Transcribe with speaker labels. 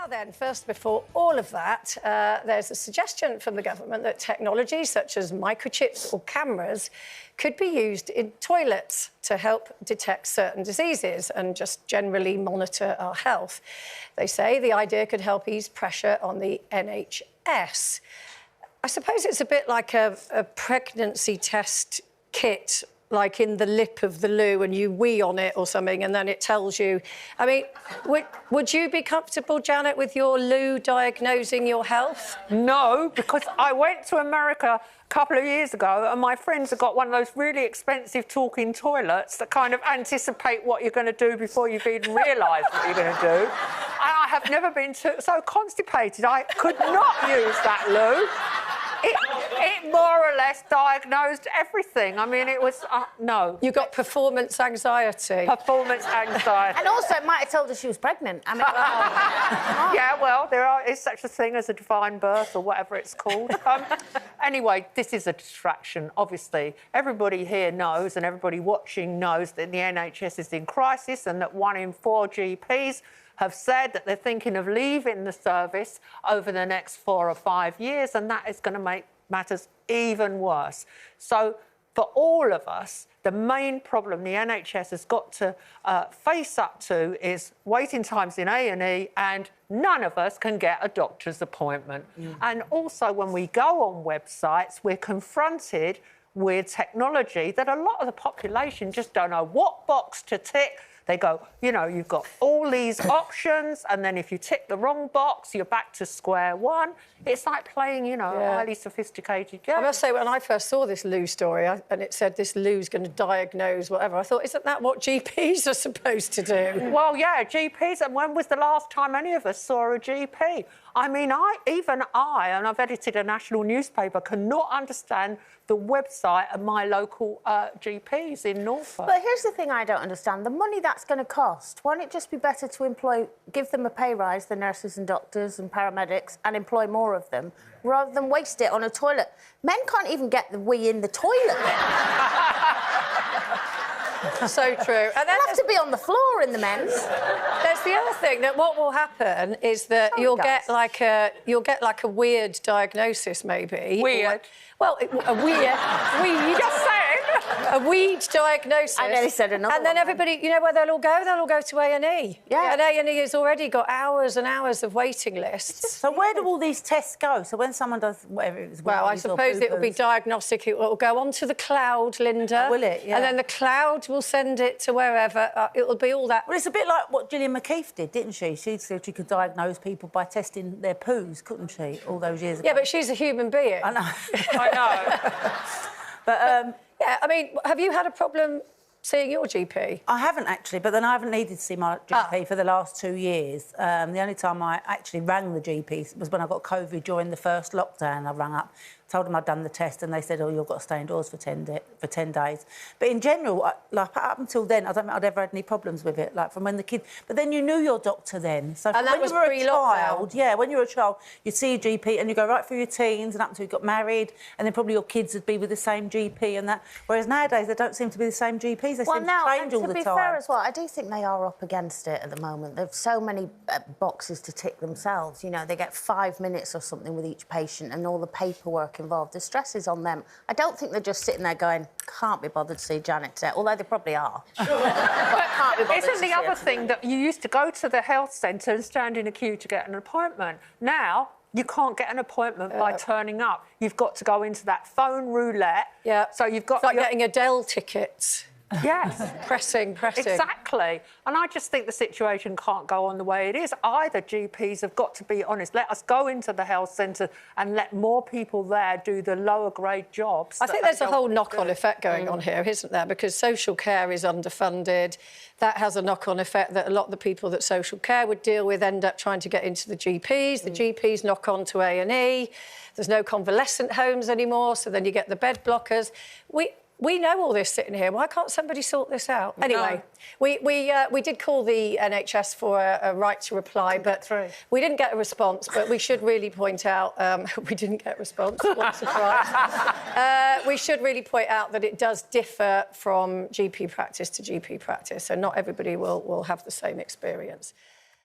Speaker 1: Now then, first, before all of that, there's a suggestion from the government that technology such as microchips or cameras could be used in toilets to help detect certain diseases and just generally monitor our health. They say the idea could help ease pressure on the NHS. I suppose it's a bit like a pregnancy test kit, like in the lip of the loo, and you wee on it or something, and then it tells you. I mean, would you be comfortable, Janet, with your loo diagnosing your health?
Speaker 2: No, because I went to America a couple of years ago and my friends have got one of those really expensive talking toilets that kind of anticipate what you're going to do before you've even realised what you're going to do. And I have never been so constipated. I could not use that loo. It more or less diagnosed everything. I mean, it was... no.
Speaker 1: You got performance anxiety.
Speaker 2: Performance anxiety.
Speaker 3: And also, it might have told her she was pregnant. I mean...
Speaker 2: Yeah, well, is such a thing as a divine birth or whatever it's called. Anyway, this is a distraction, obviously. Everybody here knows and everybody watching knows that the NHS is in crisis and that 1 in 4 GPs have said that they're thinking of leaving the service over the next 4 or 5 years, and that is going to make matters even worse. So for all of us, the main problem the NHS has got to face up to is waiting times in A&E, and none of us can get a doctor's appointment. And also, when we go on websites, we're confronted with technology that a lot of the population just don't know what box to tick. They go, you know, you've got all these options, and then if you tick the wrong box, you're back to square one. It's like playing, you know, a highly sophisticated game.
Speaker 1: I must say, when I first saw this loo story, and it said this loo's going to diagnose whatever, I thought, isn't that what GPs are supposed to do?
Speaker 2: Well, yeah, GPs. And when was the last time any of us saw a GP? I mean, even I, and I've edited a national newspaper, cannot understand the website of my local GPs in Norfolk.
Speaker 3: But here's the thing I don't understand. The money that's going to cost, why don't it just be better to give them a pay rise, the nurses and doctors and paramedics, and employ more of them, rather than waste it on a toilet? Men can't even get the wee in the toilet.
Speaker 1: So true. And
Speaker 3: They'll have to be on the floor in the men's.
Speaker 1: There's the other thing, that what will happen is that you'll get like a weird diagnosis, maybe.
Speaker 2: Weird?
Speaker 1: Well, a weed.
Speaker 2: Just saying.
Speaker 1: A weed diagnosis.
Speaker 3: I nearly said another
Speaker 1: And then
Speaker 3: one.
Speaker 1: everybody, you know where they'll all go? They'll all go to A&E.
Speaker 3: Yeah.
Speaker 1: And A&E has already got hours and hours of waiting lists.
Speaker 4: So where do all these tests go? So when someone does whatever it is...
Speaker 1: Well, I suppose it will be diagnostic. It will go onto the cloud, Linda.
Speaker 4: Will it? Yeah.
Speaker 1: And then the cloud will send it to wherever. It will be all that...
Speaker 4: Well, it's a bit like what Gillian McKeith did, didn't she? She said she could diagnose people by testing their poos, couldn't she, all those years ago?
Speaker 1: Yeah, but she's a human being.
Speaker 4: I know.
Speaker 2: I know.
Speaker 4: But,
Speaker 1: yeah, I mean, have you had a problem seeing your GP?
Speaker 4: I haven't, actually, but then I haven't needed to see my GP for the last 2 years. The only time I actually rang the GP was when I got COVID during the first lockdown. I rang up, told them I'd done the test, and they said, oh, you've got to stay indoors for 10 days. But in general, like, up until then, I don't think I'd ever had any problems with it, like, from when the kid... But then you knew your doctor then. So
Speaker 1: and that
Speaker 4: when
Speaker 1: was
Speaker 4: you were a child,
Speaker 1: pre-lockdown?
Speaker 4: yeah, when you were a child, you'd see a GP and you go right through your teens and up until you got married, and then probably your kids would be with the same GP and that. Whereas nowadays, they don't seem to be the same GPs. They seem to change all the time.
Speaker 3: To be fair as well, I do think they are up against it at the moment. There's so many boxes to tick themselves. You know, they get 5 minutes or something with each patient and all the paperwork involved. The stress is on them. I don't think they're just sitting there going, can't be bothered to see Janet today, although they probably are. But can't be bothered
Speaker 2: Isn't the other thing that you used to go to the health centre and stand in a queue to get an appointment? Now, you can't get an appointment by turning up. You've got to go into that phone roulette.
Speaker 1: Yeah.
Speaker 2: So you've got...
Speaker 1: It's like getting Adele tickets.
Speaker 2: Yes.
Speaker 1: Pressing.
Speaker 2: Exactly. And I just think the situation can't go on the way it is. Either GPs have got to be honest. Let us go into the health centre and let more people there do the lower grade jobs.
Speaker 1: I think there's a whole knock-on effect going on here, isn't there? Because social care is underfunded. That has a knock-on effect that a lot of the people that social care would deal with end up trying to get into the GPs. The GPs knock on to A&E. There's no convalescent homes anymore, so then you get the bed blockers. We know all this sitting here. Why can't somebody sort this out? Anyway, we did call the NHS for a right to reply, but we didn't get a response. But we should really point out we didn't get a response. What a surprise! We should really point out that it does differ from GP practice to GP practice, so not everybody will have the same experience.